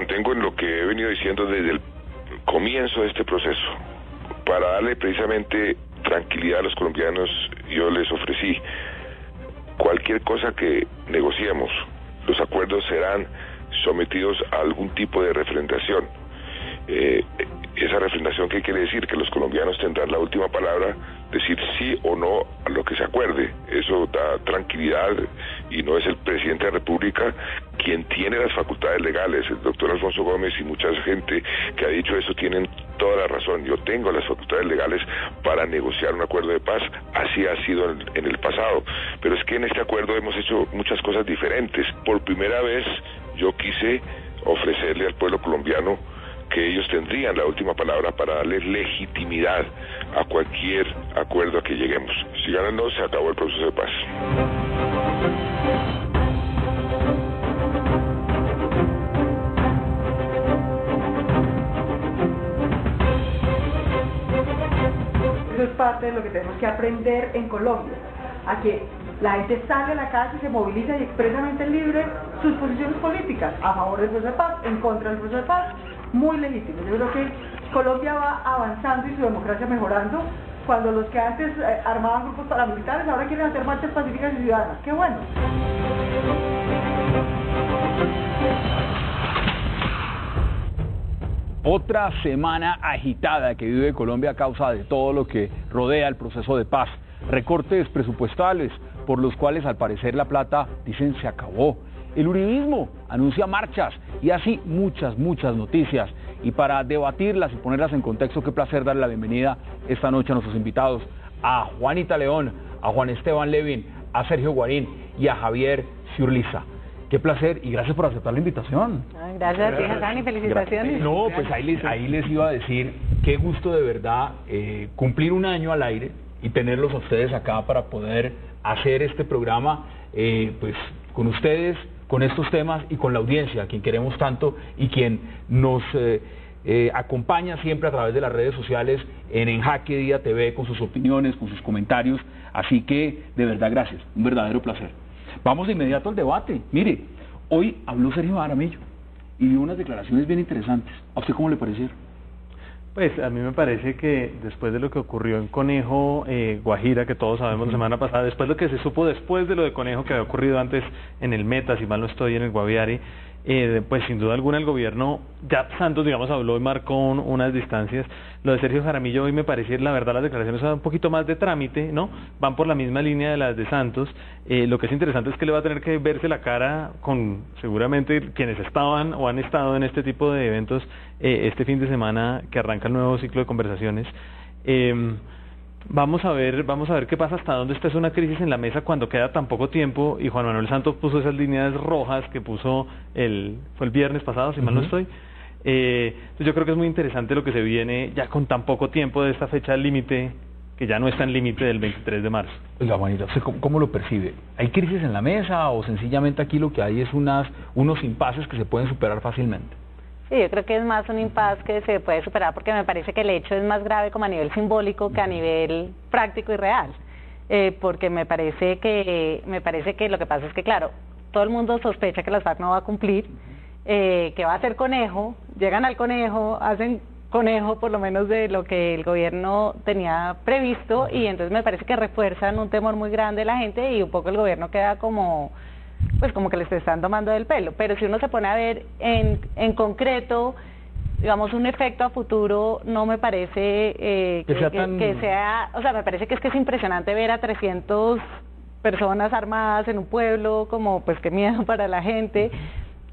mantengo en lo que he venido diciendo desde el comienzo de este proceso. Para darle precisamente tranquilidad a los colombianos, yo les ofrecí cualquier cosa que negociemos, los acuerdos serán sometidos a algún tipo de refrendación. Esa refrendación, ¿qué quiere decir? Que los colombianos tendrán la última palabra, decir sí o no a lo que se acuerde. Eso da tranquilidad y no es el presidente de la República quien tiene las facultades legales. El doctor Alfonso Gómez y mucha gente que ha dicho eso tienen toda la razón. Yo tengo las facultades legales para negociar un acuerdo de paz, así ha sido en el pasado. Pero es que en este acuerdo hemos hecho muchas cosas diferentes. Por primera vez yo quise ofrecerle al pueblo colombiano que ellos tendrían la última palabra para darle legitimidad a cualquier acuerdo a que lleguemos. Si ganan no, se acabó el proceso de paz. Eso es parte de lo que tenemos que aprender en Colombia, a que la gente sale a la calle, se moviliza y expresamente libre sus posiciones políticas, a favor del proceso de paz, en contra del proceso de paz, muy legítimo. Yo creo que Colombia va avanzando y su democracia mejorando cuando los que antes armaban grupos paramilitares ahora quieren hacer marchas pacíficas y ciudadanas. ¡Qué bueno! Otra semana agitada que vive Colombia a causa de todo lo que rodea el proceso de paz. Recortes presupuestales por los cuales al parecer la plata, dicen, se acabó. El uribismo anuncia marchas y así muchas noticias. Y para debatirlas y ponerlas en contexto, qué placer darle la bienvenida esta noche a nuestros invitados, a Juanita León, a Juan Esteban Levin, a Sergio Guarín y a Javier Ciurliza. Qué placer y gracias por aceptar la invitación. Gracias a ti, Hassan, y felicitaciones. No, pues ahí les iba a decir, qué gusto de verdad cumplir un año al aire y tenerlos a ustedes acá para poder hacer este programa pues con ustedes, con estos temas y con la audiencia, a quien queremos tanto y quien nos acompaña siempre a través de las redes sociales en Jaque Día TV con sus opiniones, con sus comentarios. Así que de verdad gracias, un verdadero placer. Vamos de inmediato al debate. Mire, hoy habló Sergio Jaramillo y dio unas declaraciones bien interesantes. ¿A usted cómo le parecieron? Pues a mí me parece que después de lo que ocurrió en Conejo, Guajira, que todos sabemos la semana pasada, después de lo que se supo después de lo de Conejo que había ocurrido antes en el Meta, si mal no estoy, en el Guaviare, pues sin duda alguna el gobierno, ya Santos, digamos, habló y marcó unas distancias. Lo de Sergio Jaramillo hoy me parece, la verdad, las declaraciones son un poquito más de trámite, ¿no? Van por la misma línea de las de Santos. Lo que es interesante es que le va a tener que verse la cara con seguramente quienes estaban o han estado en este tipo de eventos este fin de semana que arranca el nuevo ciclo de conversaciones. Vamos a ver qué pasa, hasta dónde está una crisis en la mesa cuando queda tan poco tiempo, y Juan Manuel Santos puso esas líneas rojas que puso fue el viernes pasado, si mal no estoy. Entonces yo creo que es muy interesante lo que se viene ya con tan poco tiempo de esta fecha límite, que ya no está en límite del 23 de marzo. Oiga, Juanita, ¿cómo lo percibe? ¿Hay crisis en la mesa o sencillamente aquí lo que hay es unos impases que se pueden superar fácilmente? Sí, yo creo que es más un impasse que se puede superar porque me parece que el hecho es más grave como a nivel simbólico que a nivel práctico y real. Porque me parece que lo que pasa es que, claro, todo el mundo sospecha que las FARC no va a cumplir, que va a hacer Conejo, llegan al Conejo, hacen Conejo por lo menos de lo que el gobierno tenía previsto, y entonces me parece que refuerzan un temor muy grande de la gente y un poco el gobierno queda como que les están tomando del pelo. Pero si uno se pone a ver en concreto, digamos, un efecto a futuro, no me parece que sea, o sea, me parece que es impresionante ver a 300 personas armadas en un pueblo, como pues qué miedo para la gente,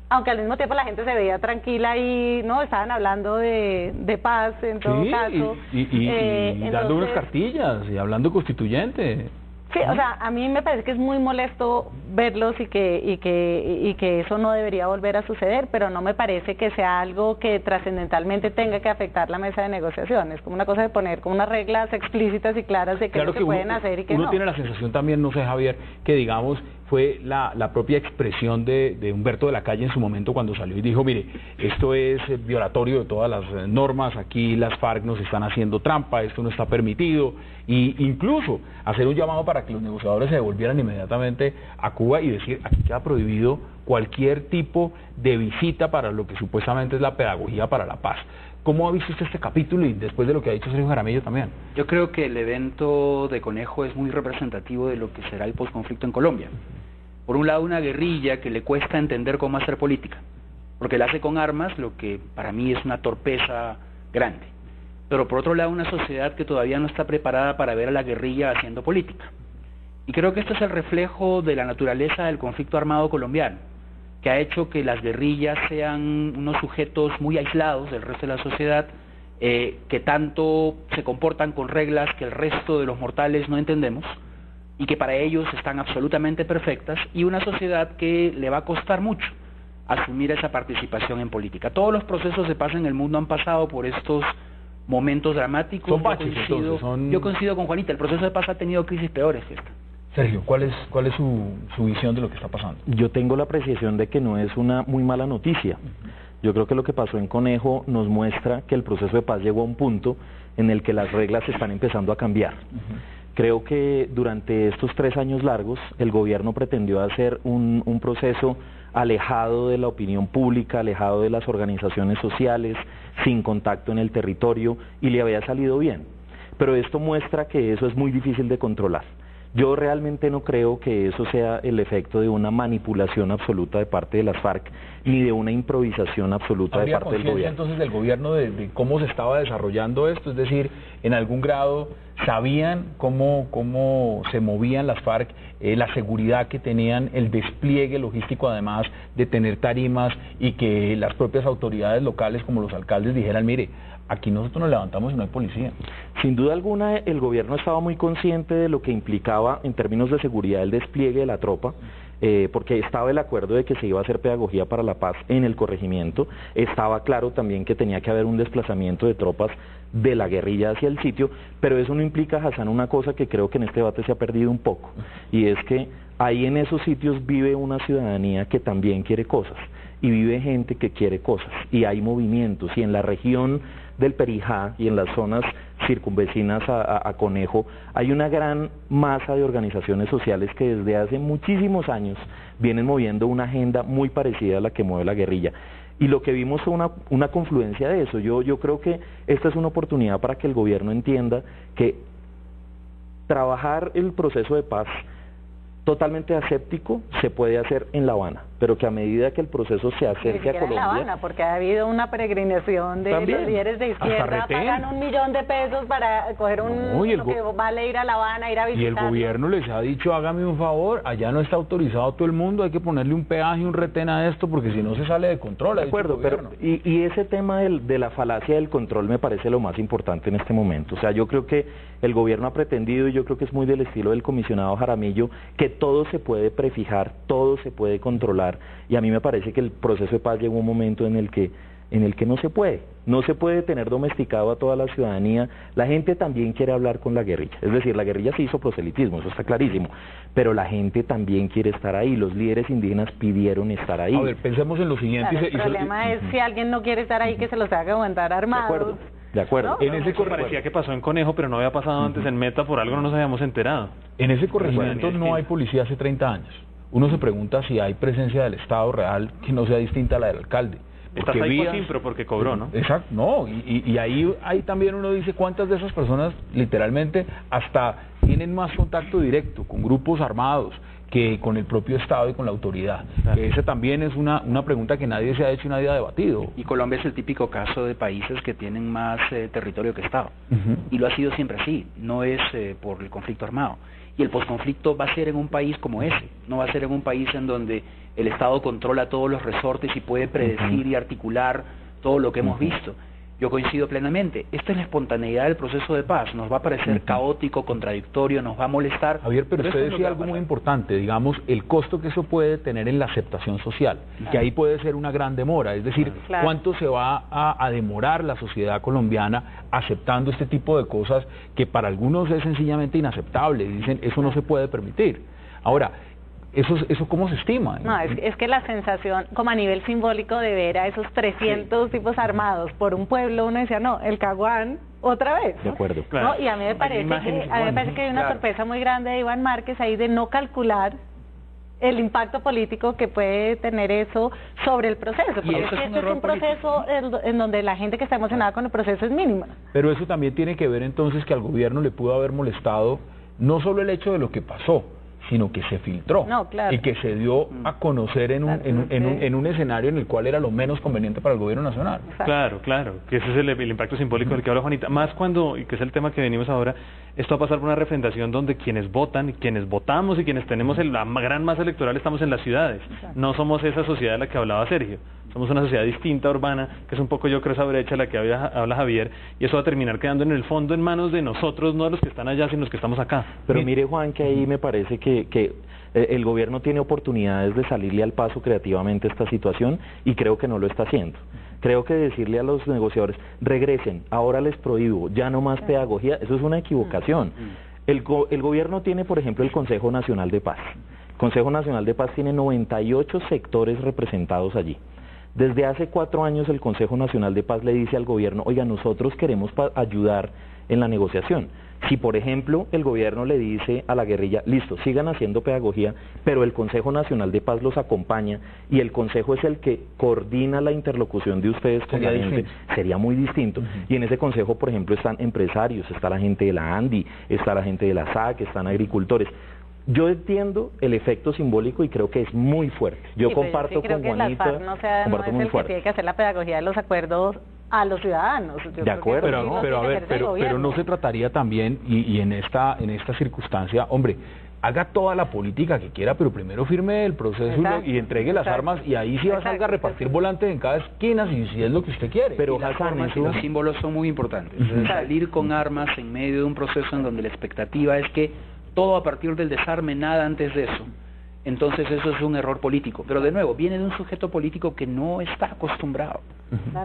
aunque al mismo tiempo la gente se veía tranquila y no estaban hablando de paz en todo caso. Y dando unas cartillas y hablando constituyente. Sí, o sea, a mí me parece que es muy molesto verlos y que eso no debería volver a suceder, pero no me parece que sea algo que trascendentalmente tenga que afectar la mesa de negociaciones. Como una cosa de poner como unas reglas explícitas y claras de qué es lo que pueden hacer y qué no. Uno tiene la sensación también, no sé, Javier, que digamos fue la propia expresión de Humberto de la Calle en su momento cuando salió y dijo, mire, esto es violatorio de todas las normas, aquí las FARC nos están haciendo trampa, esto no está permitido, y incluso hacer un llamado para que los negociadores se devolvieran inmediatamente a Cuba y decir, aquí queda prohibido cualquier tipo de visita para lo que supuestamente es la pedagogía para la paz. ¿Cómo ha visto usted este capítulo y después de lo que ha dicho Sergio Jaramillo también? Yo creo que el evento de Conejo es muy representativo de lo que será el posconflicto en Colombia. Por un lado, una guerrilla que le cuesta entender cómo hacer política, porque la hace con armas, lo que para mí es una torpeza grande. Pero por otro lado, una sociedad que todavía no está preparada para ver a la guerrilla haciendo política. Y creo que esto es el reflejo de la naturaleza del conflicto armado colombiano, que ha hecho que las guerrillas sean unos sujetos muy aislados del resto de la sociedad, que tanto se comportan con reglas que el resto de los mortales no entendemos, y que para ellos están absolutamente perfectas, y una sociedad que le va a costar mucho asumir esa participación en política. Todos los procesos de paz en el mundo han pasado por estos momentos dramáticos. Son baches, yo coincido con Juanita, el proceso de paz ha tenido crisis peores que esta. Sergio, ¿cuál es su visión de lo que está pasando? Yo tengo la apreciación de que no es una muy mala noticia. Yo creo que lo que pasó en Conejo nos muestra que el proceso de paz llegó a un punto en el que las reglas están empezando a cambiar. Creo que durante estos 3 años largos el gobierno pretendió hacer un proceso alejado de la opinión pública, alejado de las organizaciones sociales, sin contacto en el territorio, y le había salido bien. Pero esto muestra que eso es muy difícil de controlar. Yo realmente no creo que eso sea el efecto de una manipulación absoluta de parte de las FARC, ni de una improvisación absoluta de parte del gobierno. Entonces del gobierno de cómo se estaba desarrollando esto? Es decir, en algún grado sabían cómo se movían las FARC, la seguridad que tenían, el despliegue logístico además de tener tarimas, y que las propias autoridades locales como los alcaldes dijeran, mire, aquí nosotros nos levantamos y no hay policía. Sin duda alguna, el gobierno estaba muy consciente de lo que implicaba en términos de seguridad el despliegue de la tropa, porque estaba el acuerdo de que se iba a hacer pedagogía para la paz en el corregimiento. Estaba claro también que tenía que haber un desplazamiento de tropas de la guerrilla hacia el sitio, pero eso no implica, Hassan, una cosa que creo que en este debate se ha perdido un poco, y es que ahí en esos sitios vive una ciudadanía que también quiere cosas, y vive gente que quiere cosas, y hay movimientos, y en la región del Perijá y en las zonas circunvecinas a Conejo hay una gran masa de organizaciones sociales que desde hace muchísimos años vienen moviendo una agenda muy parecida a la que mueve la guerrilla. Y lo que vimos fue una confluencia de eso. Yo creo que esta es una oportunidad para que el gobierno entienda que trabajar el proceso de paz totalmente aséptico se puede hacer en La Habana, pero que a medida que el proceso se acerque a Colombia... en La Habana, porque ha habido una peregrinación de también los líderes de izquierda, pagan $1 millón de pesos para coger lo que vale ir a La Habana, ir a visitar. Y el gobierno les ha dicho, hágame un favor, allá no está autorizado todo el mundo, hay que ponerle un peaje, un retén a esto, porque si no se sale de control. De acuerdo, pero y ese tema de la falacia del control me parece lo más importante en este momento. O sea, yo creo que el gobierno ha pretendido, y yo creo que es muy del estilo del comisionado Jaramillo, que todo se puede prefijar, todo se puede controlar, y a mí me parece que el proceso de paz llegó a un momento en el que no se puede tener domesticado a toda la ciudadanía. La gente también quiere hablar con la guerrilla, es decir, la guerrilla se hizo proselitismo, eso está clarísimo, pero la gente también quiere estar ahí, los líderes indígenas pidieron estar ahí. A ver, pensemos en lo siguiente. Claro, el problema es si alguien no quiere estar ahí, que se los haga aguantar armados. De acuerdo. ¿No? En ese parecía que pasó en Conejo, pero no había pasado antes en Meta, por algo no nos habíamos enterado. En ese corregimiento no hay policía hace 30 años. Uno se pregunta si hay presencia del Estado real que no sea distinta a la del alcalde. Estás ahí por Simpro porque cobró, ¿no? Exacto, no, y ahí también uno dice cuántas de esas personas literalmente hasta tienen más contacto directo con grupos armados que con el propio Estado y con la autoridad. Claro. Esa también es una pregunta que nadie se ha hecho y nadie ha debatido. Y Colombia es el típico caso de países que tienen más territorio que Estado. Y lo ha sido siempre así, no es por el conflicto armado. Y el posconflicto va a ser en un país como ese, no va a ser en un país en donde el Estado controla todos los resortes y puede predecir y articular todo lo que hemos visto. Yo coincido plenamente. Esta es la espontaneidad del proceso de paz. Nos va a parecer caótico, contradictorio, nos va a molestar. Javier, pero usted decía algo muy importante, digamos, el costo que eso puede tener en la aceptación social, que ahí puede ser una gran demora, es decir, cuánto se va a demorar la sociedad colombiana aceptando este tipo de cosas que para algunos es sencillamente inaceptable, dicen, eso no se puede permitir. Ahora, ¿eso cómo se estima? No, es que la sensación, como a nivel simbólico, de ver a esos 300 tipos armados por un pueblo, uno decía, no, el Caguán otra vez, ¿no? De acuerdo. ¿No? Claro. Y a mí me parece que hay una torpeza muy grande de Iván Márquez ahí de no calcular el impacto político que puede tener eso sobre el proceso, porque eso es un este es error un proceso en donde la gente que está emocionada con el proceso es mínima. Pero eso también tiene que ver entonces que al gobierno le pudo haber molestado no solo el hecho de lo que pasó, sino que se filtró No, claro. y que se dio a conocer en un escenario en el cual era lo menos conveniente para el gobierno nacional. Claro, que ese es el impacto simbólico del que habla Juanita. Más cuando, y que es el tema que venimos ahora, esto va a pasar por una refrendación donde quienes votan, quienes votamos y quienes tenemos la gran masa electoral estamos en las ciudades. No somos esa sociedad de la que hablaba Sergio. Somos una sociedad distinta, urbana, que es un poco, yo creo, esa brecha de la que habla Javier, y eso va a terminar quedando en el fondo en manos de nosotros, no de los que están allá, sino los que estamos acá. Pero mire, Juan, que ahí me parece que el gobierno tiene oportunidades de salirle al paso creativamente a esta situación y creo que no lo está haciendo. Creo que decirle a los negociadores, regresen, ahora les prohíbo, ya no más pedagogía, eso es una equivocación. El gobierno tiene, por ejemplo, el Consejo Nacional de Paz. El Consejo Nacional de Paz tiene 98 sectores representados allí. Desde hace 4 años el Consejo Nacional de Paz le dice al gobierno, oiga, nosotros queremos ayudar en la negociación. Si, por ejemplo, el gobierno le dice a la guerrilla, listo, sigan haciendo pedagogía, pero el Consejo Nacional de Paz los acompaña y el Consejo es el que coordina la interlocución de ustedes con la gente, sería muy distinto. Y en ese Consejo, por ejemplo, están empresarios, está la gente de la ANDI, está la gente de la SAC, están agricultores. Yo entiendo el efecto simbólico y creo que es muy fuerte. Yo comparto con Juanita, no es el que tiene que hacer la pedagogía de los acuerdos a los ciudadanos. De acuerdo, pero no se trataría también, y en esta circunstancia, hombre, haga toda la política que quiera, pero primero firme el proceso y entregue las armas, y ahí sí va a salir a repartir volantes en cada esquina, si es lo que usted quiere. Pero las formas y los símbolos son muy importantes. Salir con armas en medio de un proceso en donde la expectativa es que todo a partir del desarme, nada antes de eso. Entonces eso es un error político. Pero de nuevo, viene de un sujeto político que no está acostumbrado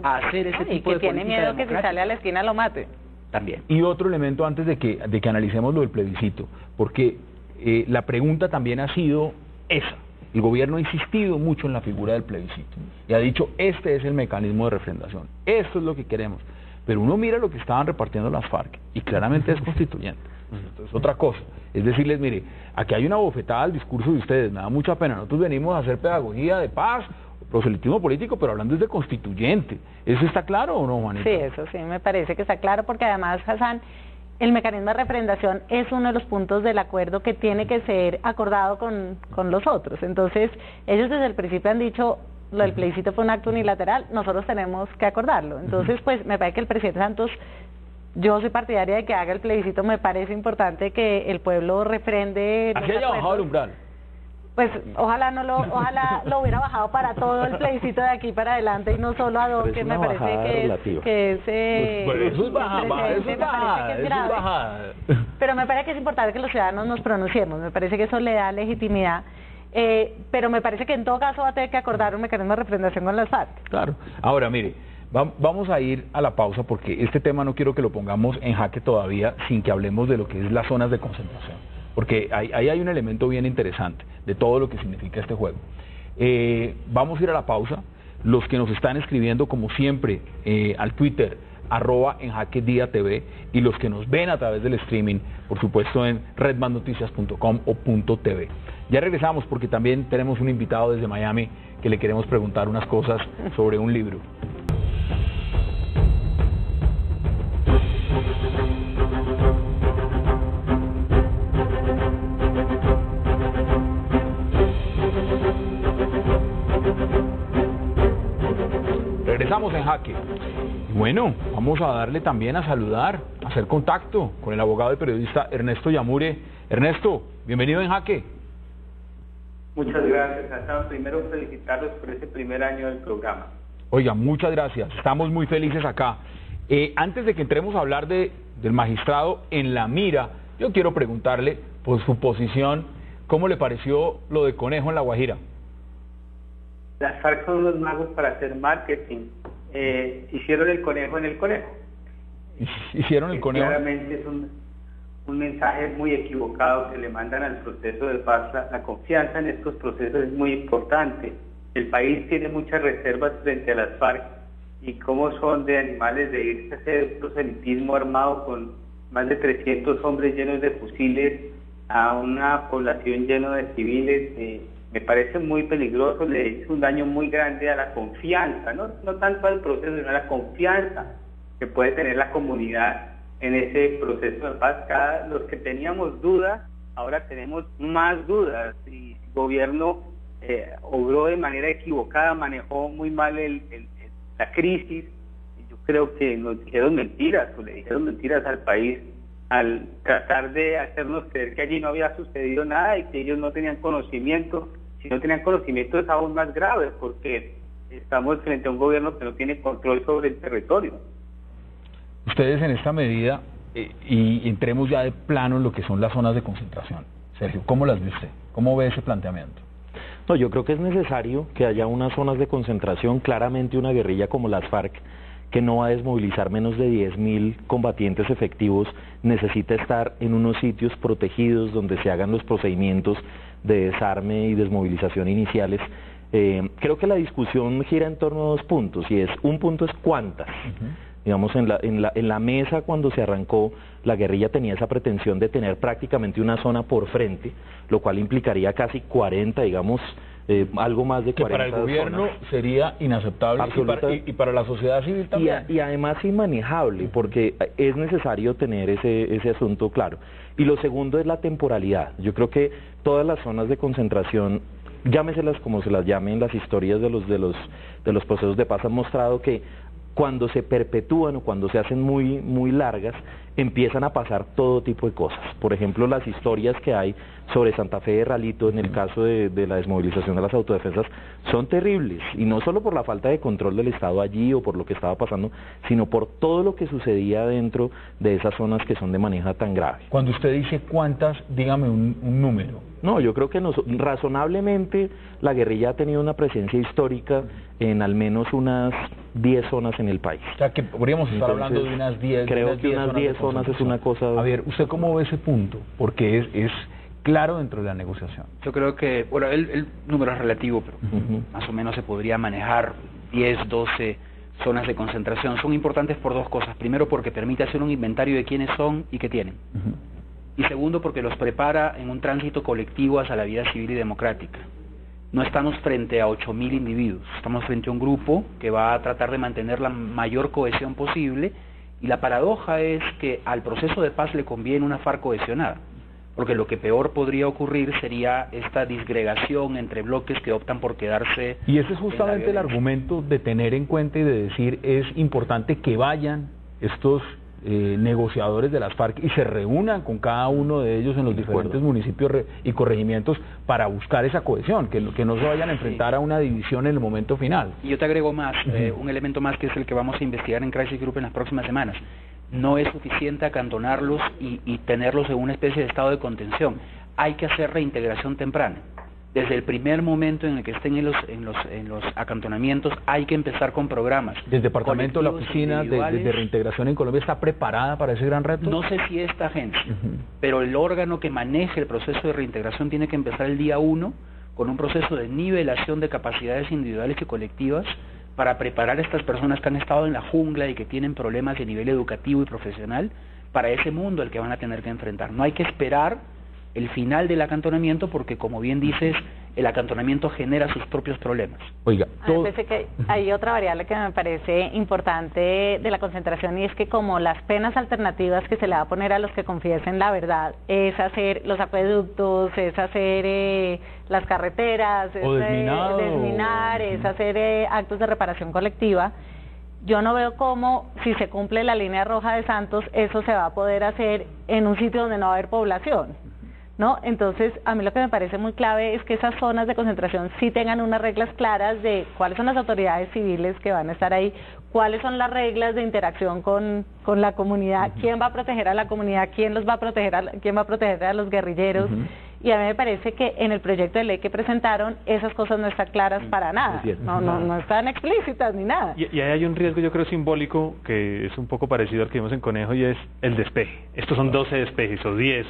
a hacer ese tipo de política. Y que tiene miedo que si sale a la esquina lo mate. También. Y otro elemento antes de que analicemos lo del plebiscito, porque la pregunta también ha sido esa. El gobierno ha insistido mucho en la figura del plebiscito y ha dicho, este es el mecanismo de refrendación, esto es lo que queremos. Pero uno mira lo que estaban repartiendo las FARC y claramente es constituyente. Entonces, otra cosa, es decirles, mire, aquí hay una bofetada al discurso de ustedes, me da mucha pena, nosotros venimos a hacer pedagogía de paz, proselitismo político, pero hablando de constituyente. ¿Eso está claro o no, Juanita? Sí, eso sí, me parece que está claro, porque además, Hassan, el mecanismo de refrendación es uno de los puntos del acuerdo que tiene que ser acordado con los otros. Entonces, ellos desde el principio han dicho, lo del plebiscito fue un acto unilateral, nosotros tenemos que acordarlo. Entonces, pues, me parece que el presidente Santos, yo soy partidaria de que haga el plebiscito, me parece importante que el pueblo refrende. Así haya bajado el umbral. Pues ojalá lo hubiera bajado para todo el plebiscito de aquí para adelante y no solo a dos, que me parece que es eso es bajada. Pero me parece que es importante que los ciudadanos nos pronunciemos, me parece que eso le da legitimidad. Pero me parece que en todo caso va a tener que acordar un mecanismo de refrendación con las FARC. Claro. Ahora, mire, vamos a ir a la pausa porque este tema no quiero que lo pongamos en jaque todavía sin que hablemos de lo que es las zonas de concentración. Porque ahí hay un elemento bien interesante de todo lo que significa este juego. Vamos a ir a la pausa. Los que nos están escribiendo, como siempre, al Twitter, @enjaquediatv, y los que nos ven a través del streaming, por supuesto en redmandnoticias.com o .tv. Ya regresamos porque también tenemos un invitado desde Miami que le queremos preguntar unas cosas sobre un libro. Regresamos en Jaque. Bueno, vamos a darle también a saludar, a hacer contacto con el abogado y periodista Ernesto Yamure. Ernesto, bienvenido en Jaque. Muchas gracias, Hassan. Primero felicitarlos por ese primer año del programa. Oiga, muchas gracias. Estamos muy felices acá. Antes de que entremos a hablar del magistrado en la mira, yo quiero preguntarle por su posición, ¿cómo le pareció lo de Conejo en La Guajira? Las FARC son unos magos para hacer marketing. Hicieron el conejo en el conejo. Hicieron el conejo. Claramente es un mensaje muy equivocado que le mandan al proceso de paz. La confianza en estos procesos es muy importante. El país tiene muchas reservas frente a las FARC y cómo son de animales de irse a hacer proselitismo armado con más de 300 hombres llenos de fusiles a una población llena de civiles. Me parece muy peligroso, le hizo un daño muy grande a la confianza, no tanto al proceso, sino a la confianza que puede tener la comunidad en ese proceso de paz. Los que teníamos dudas, ahora tenemos más dudas, y el gobierno obró de manera equivocada, manejó muy mal la crisis. Yo creo que nos dijeron mentiras, o le dijeron mentiras al país al tratar de hacernos creer que allí no había sucedido nada y que ellos no tenían conocimiento. Si no tenían conocimiento es aún más grave, porque estamos frente a un gobierno que no tiene control sobre el territorio. Ustedes en esta medida, y entremos ya de plano en lo que son las zonas de concentración. Sergio, ¿cómo las ve usted? ¿Cómo ve ese planteamiento? No, yo creo que es necesario que haya unas zonas de concentración. Claramente una guerrilla como las FARC, que no va a desmovilizar menos de 10.000 combatientes efectivos, necesita estar en unos sitios protegidos donde se hagan los procedimientos de desarme y desmovilización iniciales. Creo que la discusión gira en torno a dos puntos, y un punto es cuántas. Digamos, en la mesa cuando se arrancó, la guerrilla tenía esa pretensión de tener prácticamente una zona por frente, lo cual implicaría casi 40, digamos, algo más de 40 que para el gobierno zonas. Sería inaceptable, y para la sociedad civil también. Y además inmanejable, porque es necesario tener ese asunto claro. Y lo segundo es la temporalidad. Yo creo que todas las zonas de concentración, llámeselas como se las llamen, las historias de los procesos de paz han mostrado que cuando se perpetúan o cuando se hacen muy largas, empiezan a pasar todo tipo de cosas. Por ejemplo, las historias que hay sobre Santa Fe de Ralito en el caso de la desmovilización de las autodefensas son terribles, y no solo por la falta de control del Estado allí o por lo que estaba pasando, sino por todo lo que sucedía dentro de esas zonas que son de manera tan grave. Cuando usted dice cuántas, dígame un número. No, yo creo que razonablemente la guerrilla ha tenido una presencia histórica en al menos unas 10 zonas en el país. O sea, que podríamos estar hablando de unas 10. Creo que unas 10 zonas es una cosa... A ver, ¿usted cómo ve ese punto? Porque es claro dentro de la negociación. Yo creo que, bueno, el número es relativo, pero más o menos se podría manejar 10, 12 zonas de concentración. Son importantes por dos cosas. Primero, porque permite hacer un inventario de quiénes son y qué tienen. Y segundo, porque los prepara en un tránsito colectivo hacia la vida civil y democrática. No estamos frente a 8.000 individuos, estamos frente a un grupo que va a tratar de mantener la mayor cohesión posible, y la paradoja es que al proceso de paz le conviene una FARC cohesionada, porque lo que peor podría ocurrir sería esta disgregación entre bloques que optan por quedarse... Y ese es justamente el argumento de tener en cuenta y de decir, es importante que vayan estos negociadores de las FARC y se reúnan con cada uno de ellos en los diferentes municipios y corregimientos para buscar esa cohesión, que no se vayan a enfrentar a una división en el momento final. Y yo te agrego más, un elemento más, que es el que vamos a investigar en Crisis Group en las próximas semanas. No es suficiente acantonarlos y tenerlos en una especie de estado de contención. Hay que hacer reintegración temprana. Desde el primer momento en el que estén en los acantonamientos hay que empezar con programas. ¿El departamento, la oficina de reintegración en Colombia está preparada para ese gran reto? No sé si esta agencia, pero el órgano que maneje el proceso de reintegración tiene que empezar el día 1 con un proceso de nivelación de capacidades individuales y colectivas para preparar a estas personas que han estado en la jungla y que tienen problemas de nivel educativo y profesional para ese mundo al que van a tener que enfrentar. No hay que esperar el final del acantonamiento, porque como bien dices, el acantonamiento genera sus propios problemas. Oiga, parece que hay otra variable que me parece importante de la concentración, y es que como las penas alternativas que se le va a poner a los que confiesen la verdad es hacer los acueductos, es hacer las carreteras, es desminar, es hacer actos de reparación colectiva, yo no veo cómo, si se cumple la línea roja de Santos, eso se va a poder hacer en un sitio donde no va a haber población, ¿no? Entonces, a mí lo que me parece muy clave es que esas zonas de concentración sí tengan unas reglas claras de cuáles son las autoridades civiles que van a estar ahí, cuáles son las reglas de interacción con la comunidad, quién va a proteger a la comunidad, quién va a proteger a los guerrilleros, y a mí me parece que en el proyecto de ley que presentaron esas cosas no están claras para nada, no están explícitas ni nada. Y ahí hay un riesgo, yo creo, simbólico, que es un poco parecido al que vimos en Conejo, y es el despeje. Estos son 12 despejes o 10,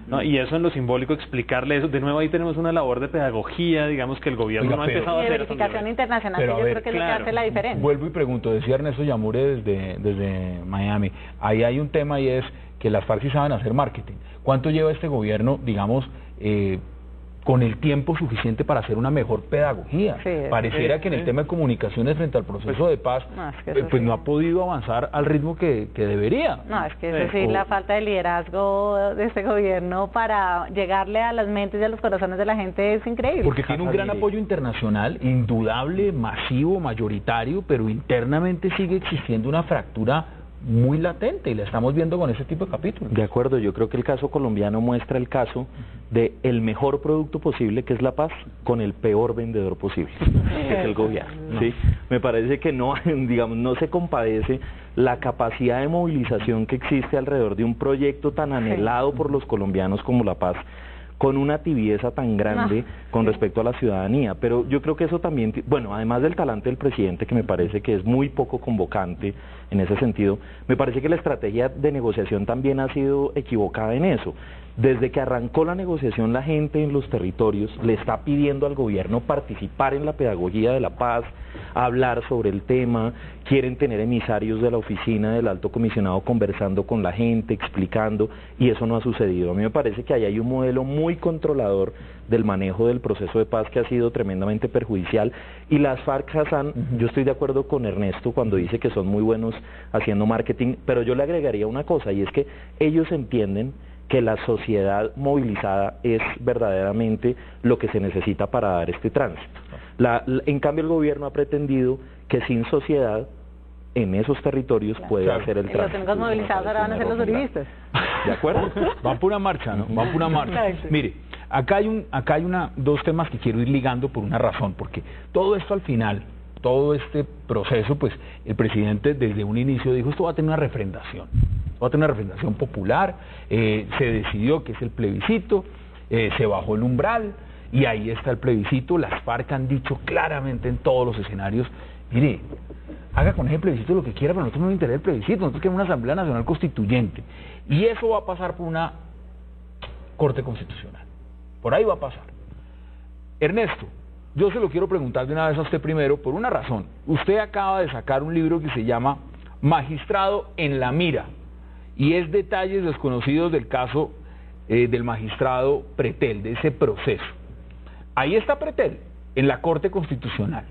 ¿no? Y eso en lo simbólico, explicarle eso. De nuevo ahí tenemos una labor de pedagogía, digamos, que el gobierno no ha empezado a hacer. Y de verificación internacional, que yo creo que es lo que hace la diferencia. Vuelvo y pregunto, decía Ernesto Yamure desde Miami, ahí hay un tema y es que las FARC sí saben hacer marketing. ¿Cuánto lleva este gobierno, digamos, con el tiempo suficiente para hacer una mejor pedagogía? Sí, pareciera que en el tema de comunicaciones frente al proceso de paz, no ha podido avanzar al ritmo que debería. No, es que eso sí, la falta de liderazgo de este gobierno para llegarle a las mentes y a los corazones de la gente es increíble. Porque tiene un gran apoyo internacional, indudable, masivo, mayoritario, pero internamente sigue existiendo una fractura muy latente y la estamos viendo con ese tipo de capítulos. De acuerdo, yo creo que el caso colombiano muestra el caso de el mejor producto posible, que es la paz, con el peor vendedor posible, que es el gobierno. ¿Sí? Me parece que no, digamos, no se compadece la capacidad de movilización que existe alrededor de un proyecto tan anhelado por los colombianos como la paz, con una tibieza tan grande con respecto a la ciudadanía. Pero yo creo que eso también, bueno, además del talante del presidente, que me parece que es muy poco convocante en ese sentido, me parece que la estrategia de negociación también ha sido equivocada en eso. Desde que arrancó la negociación, la gente en los territorios le está pidiendo al gobierno participar en la pedagogía de la paz, hablar sobre el tema, quieren tener emisarios de la oficina del alto comisionado conversando con la gente, explicando, y eso no ha sucedido. A mí me parece que ahí hay un modelo muy controlador del manejo del proceso de paz que ha sido tremendamente perjudicial, y las FARC, Hassan, yo estoy de acuerdo con Ernesto cuando dice que son muy buenos haciendo marketing, pero yo le agregaría una cosa, y es que ellos entienden que la sociedad movilizada es verdaderamente lo que se necesita para dar este tránsito. En cambio, el gobierno ha pretendido que sin sociedad en esos territorios puede hacer el tránsito. Los únicos movilizados ahora van a ser los uribistas. ¿De acuerdo? Van por una marcha, ¿no? Van por una marcha. Mire, acá hay dos temas que quiero ir ligando por una razón, porque todo esto al final, todo este proceso, pues el presidente desde un inicio dijo, esto va a tener una refrendación. Va a tener una representación popular, se decidió que es el plebiscito, se bajó el umbral y ahí está el plebiscito. Las FARC han dicho claramente en todos los escenarios, mire, haga con ese plebiscito lo que quiera, pero a nosotros no nos interesa el plebiscito, nosotros queremos una Asamblea Nacional Constituyente, y eso va a pasar por una Corte Constitucional, por ahí va a pasar. Ernesto, yo se lo quiero preguntar de una vez a usted primero, por una razón. Usted acaba de sacar un libro que se llama Magistrado en la Mira, y es detalles desconocidos del caso del magistrado Pretel, de ese proceso. Ahí está Pretel, en la Corte Constitucional.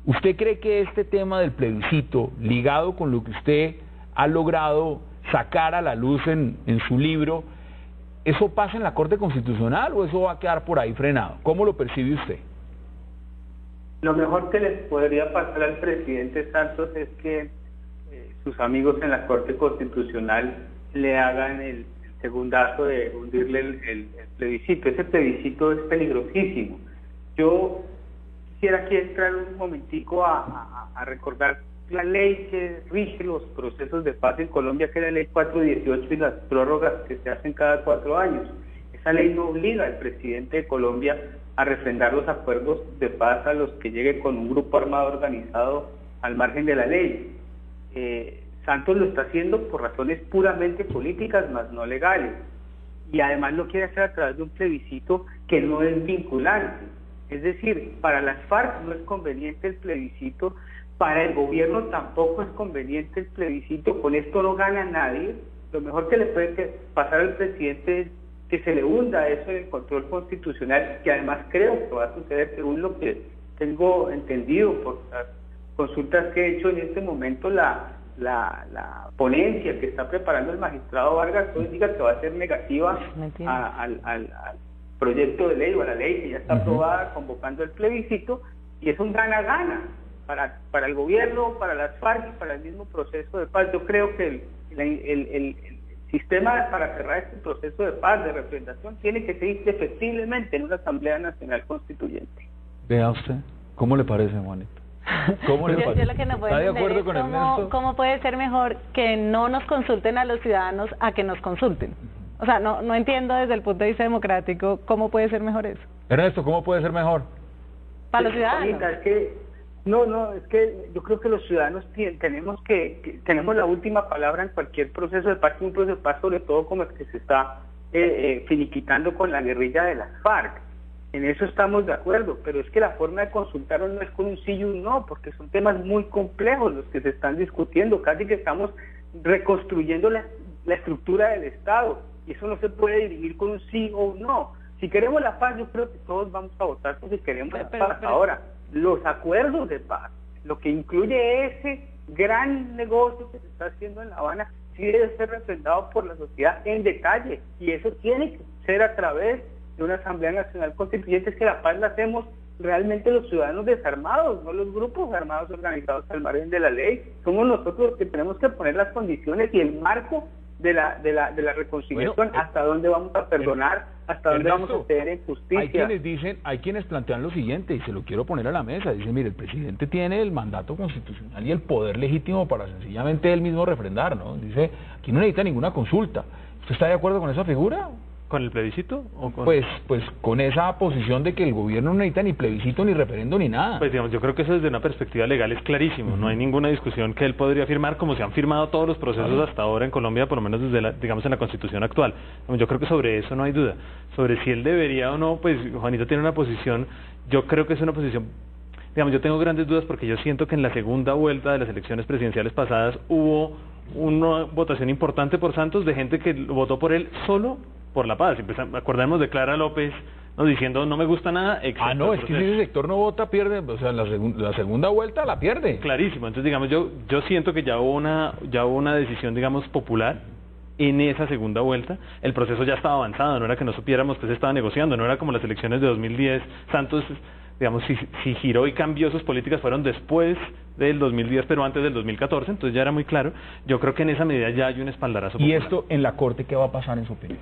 ¿Usted cree que este tema del plebiscito, ligado con lo que usted ha logrado sacar a la luz en su libro, eso pasa en la Corte Constitucional o eso va a quedar por ahí frenado? ¿Cómo lo percibe usted? Lo mejor que les podría pasar al presidente Santos es que sus amigos en la Corte Constitucional le hagan el segundazo de hundirle el plebiscito. Ese plebiscito es peligrosísimo. Yo quisiera aquí entrar un momentico a recordar la ley que rige los procesos de paz en Colombia, que es la ley 418 y las prórrogas que se hacen cada 4 años. Esa ley no obliga al presidente de Colombia a refrendar los acuerdos de paz a los que llegue con un grupo armado organizado al margen de la ley. Santos lo está haciendo por razones puramente políticas, más no legales, y además lo quiere hacer a través de un plebiscito que no es vinculante. Es decir, para las FARC no es conveniente el plebiscito, para el gobierno tampoco es conveniente el plebiscito, con esto no gana nadie. Lo mejor que le puede pasar al presidente es que se le hunda eso en el control constitucional, que además creo que va a suceder según lo que tengo entendido por las consultas que he hecho en este momento. La ponencia que está preparando el magistrado Vargas hoy diga que va a ser negativa al proyecto de ley o a la ley que ya está aprobada, convocando el plebiscito, y es un gana-gana para el gobierno, para las FARC y para el mismo proceso de paz. Yo creo que el sistema para cerrar este proceso de paz, de refrendación, tiene que ser indefectiblemente en una Asamblea Nacional Constituyente. Vea usted, ¿cómo le parece, Juanita? ¿Cómo le parece? Yo lo que no puedo entender es cómo puede ser mejor que no nos consulten a los ciudadanos a que nos consulten. O sea, no entiendo desde el punto de vista democrático cómo puede ser mejor eso. Ernesto, ¿cómo puede ser mejor? Para los ciudadanos. Juanita, es que es que yo creo que los ciudadanos tenemos la última palabra en cualquier proceso de paz, un proceso de paz, sobre todo como el que se está finiquitando con la guerrilla de las FARC. En eso estamos de acuerdo, pero es que la forma de consultar no es con un sí y un no, porque son temas muy complejos los que se están discutiendo, casi que estamos reconstruyendo la estructura del Estado, y eso no se puede dirimir con un sí o un no. Si queremos la paz, yo creo que todos vamos a votar porque queremos la paz. Ahora, los acuerdos de paz, lo que incluye ese gran negocio que se está haciendo en La Habana, sí debe ser refrendado por la sociedad en detalle, y eso tiene que ser a través de una Asamblea Nacional Constituyente. Es que la paz la hacemos realmente los ciudadanos desarmados, no los grupos armados organizados al margen de la ley. Somos nosotros los que tenemos que poner las condiciones y el marco de la reconciliación, bueno, hasta dónde vamos a perdonar, hasta dónde vamos a tener en justicia. Hay quienes plantean lo siguiente, y se lo quiero poner a la mesa, dicen, mire, el presidente tiene el mandato constitucional y el poder legítimo para sencillamente él mismo refrendar, ¿no? Dice, aquí no necesita ninguna consulta. ¿Usted está de acuerdo con esa figura? ¿Con el plebiscito? ¿O con... Pues con esa posición de que el gobierno no necesita ni plebiscito, ni referendo, ni nada. Pues digamos, yo creo que eso desde una perspectiva legal es clarísimo. No hay ninguna discusión que él podría firmar, como se han firmado todos los procesos hasta ahora en Colombia, por lo menos desde digamos en la Constitución actual. Yo creo que sobre eso no hay duda. Sobre si él debería o no, pues Juanito tiene una posición, yo creo que es una posición, digamos, yo tengo grandes dudas porque yo siento que en la segunda vuelta de las elecciones presidenciales pasadas hubo una votación importante por Santos de gente que votó por él solo por la paz. Acordemos de Clara López, ¿no?, diciendo no me gusta nada. No, es que si ese sector no vota, pierde, o sea, la segunda vuelta la pierde. Clarísimo. Entonces, digamos, yo siento que ya hubo una decisión, digamos, popular en esa segunda vuelta. El proceso ya estaba avanzado, no era que no supiéramos que se estaba negociando, no era como las elecciones de 2010. Santos, digamos, si giró y cambió sus políticas fueron después del 2010, pero antes del 2014, entonces ya era muy claro. Yo creo que en esa medida ya hay un espaldarazo popular. ¿Y esto en la Corte qué va a pasar en su opinión?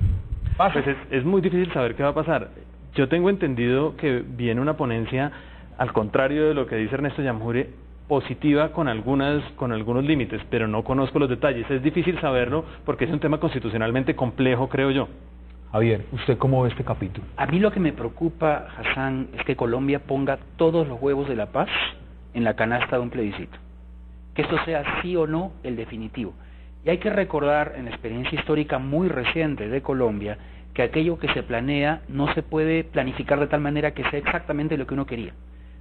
Pues es muy difícil saber qué va a pasar. Yo tengo entendido que viene una ponencia, al contrario de lo que dice Ernesto Yamjure, positiva con algunos límites, pero no conozco los detalles. Es difícil saberlo porque es un tema constitucionalmente complejo, creo yo. Javier, ¿usted cómo ve este capítulo? A mí lo que me preocupa, Hassan, es que Colombia ponga todos los huevos de la paz en la canasta de un plebiscito. Que esto sea sí o no el definitivo. Y hay que recordar, en la experiencia histórica muy reciente de Colombia, que aquello que se planea no se puede planificar de tal manera que sea exactamente lo que uno quería.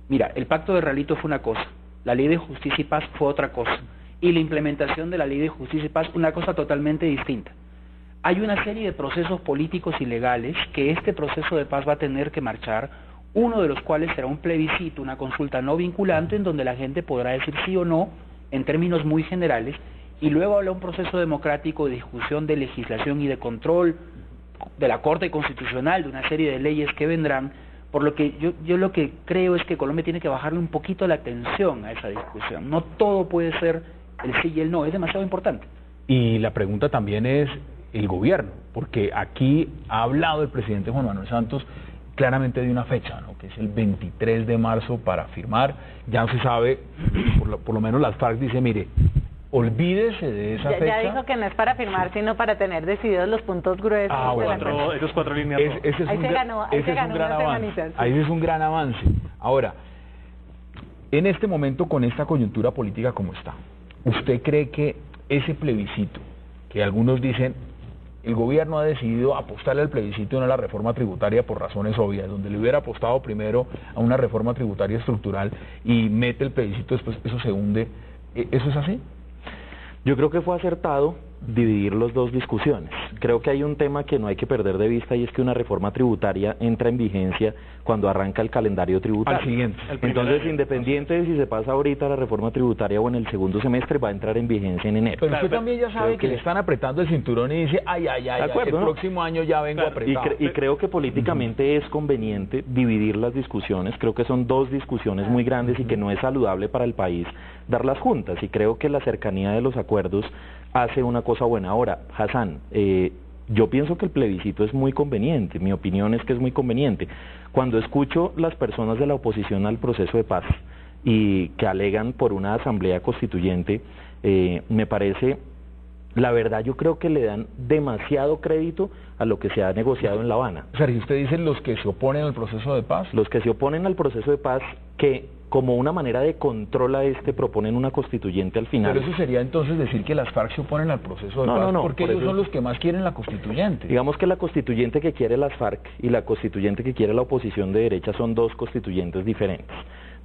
Mira, el Pacto de Realito fue una cosa, la Ley de Justicia y Paz fue otra cosa, y la implementación de la Ley de Justicia y Paz una cosa totalmente distinta. Hay una serie de procesos políticos y legales que este proceso de paz va a tener que marchar, uno de los cuales será un plebiscito, una consulta no vinculante, en donde la gente podrá decir sí o no, en términos muy generales, y luego habrá un proceso democrático de discusión de legislación y de control de la Corte Constitucional, de una serie de leyes que vendrán, por lo que yo lo que creo es que Colombia tiene que bajarle un poquito la atención a esa discusión. No todo puede ser el sí y el no, es demasiado importante. Y la pregunta también es el gobierno, porque aquí ha hablado el presidente Juan Manuel Santos claramente de una fecha, ¿no?, que es el 23 de marzo para firmar. Ya no se sabe, por lo menos las FARC dice, mire, olvídese de esa fecha. Ya dijo que no es para firmar, sino para tener decididos los puntos gruesos. Esos cuatro líneas. Ese es un gran avance. Ahora, en este momento, con esta coyuntura política como está, ¿usted cree que ese plebiscito, que algunos dicen, el gobierno ha decidido apostarle al plebiscito y no a la reforma tributaria por razones obvias, donde le hubiera apostado primero a una reforma tributaria estructural y mete el plebiscito después, eso se hunde? ¿Eso es así? Yo creo que fue acertado dividir las dos discusiones. Creo que hay un tema que no hay que perder de vista, y es que una reforma tributaria entra en vigencia cuando arranca el calendario tributario. Al siguiente. Entonces, independiente de si se pasa ahorita la reforma tributaria o en el segundo semestre, va a entrar en vigencia en enero. Pero usted también ya sabe que le están apretando el cinturón y dice, el próximo año ya vengo apretado. Y creo que políticamente es conveniente dividir las discusiones. Creo que son dos discusiones muy grandes y que no es saludable para el país darlas juntas. Y creo que la cercanía de los acuerdos hace una cosa buena. Ahora, Hassan, yo pienso que el plebiscito es muy conveniente, mi opinión es que es muy conveniente. Cuando escucho las personas de la oposición al proceso de paz y que alegan por una asamblea constituyente, me parece la verdad yo creo que le dan demasiado crédito a lo que se ha negociado en La Habana. Sergio, usted dice los que se oponen al proceso de paz. Los que se oponen al proceso de paz, que como una manera de control a proponen una constituyente al final. Pero eso sería entonces decir que las FARC se oponen al proceso de paz, porque ellos son los que más quieren la constituyente. Digamos que la constituyente que quiere las FARC y la constituyente que quiere la oposición de derecha son dos constituyentes diferentes.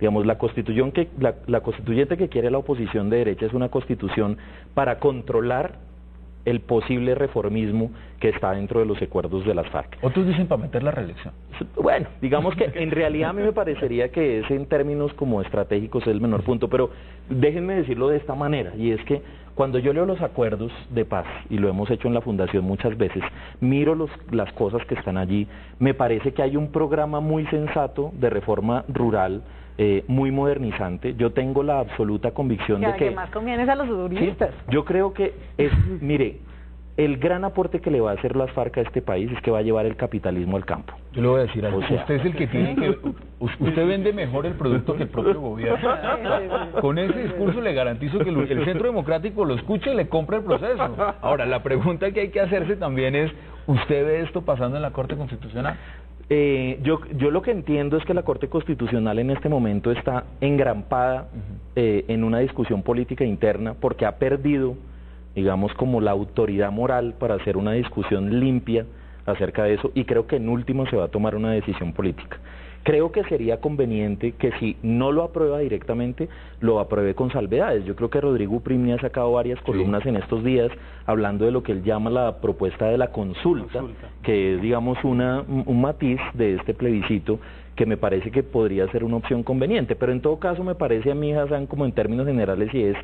Digamos, la constituyente que quiere la oposición de derecha es una constitución para controlar el posible reformismo que está dentro de los acuerdos de las FARC. Otros dicen para meter la reelección. Bueno, digamos que en realidad a mí me parecería que ese en términos como estratégicos es el menor punto, pero déjenme decirlo de esta manera, y es que cuando yo leo los acuerdos de paz, y lo hemos hecho en la Fundación muchas veces, miro las cosas que están allí, me parece que hay un programa muy sensato de reforma rural, muy modernizante. Yo tengo la absoluta convicción de que... que más conviene es a los uribistas. Sí, yo creo que mire, el gran aporte que le va a hacer las FARC a este país es que va a llevar el capitalismo al campo. Yo le voy a decir algo, usted es el que tiene que... Usted vende mejor el producto que el propio gobierno. Con ese discurso le garantizo que el Centro Democrático lo escucha y le compra el proceso. Ahora, la pregunta que hay que hacerse también es, ¿usted ve esto pasando en la Corte Constitucional? Yo lo que entiendo es que la Corte Constitucional en este momento está engrampada en una discusión política interna porque ha perdido, digamos, como la autoridad moral para hacer una discusión limpia acerca de eso, y creo que en último se va a tomar una decisión política. Creo que sería conveniente que si no lo aprueba directamente, lo apruebe con salvedades. Yo creo que Rodrigo Uprimni ha sacado varias columnas en estos días hablando de lo que él llama la propuesta de la consulta. Que es, digamos, un matiz de este plebiscito que me parece que podría ser una opción conveniente. Pero en todo caso me parece a mí, Hassan, como en términos generales, y es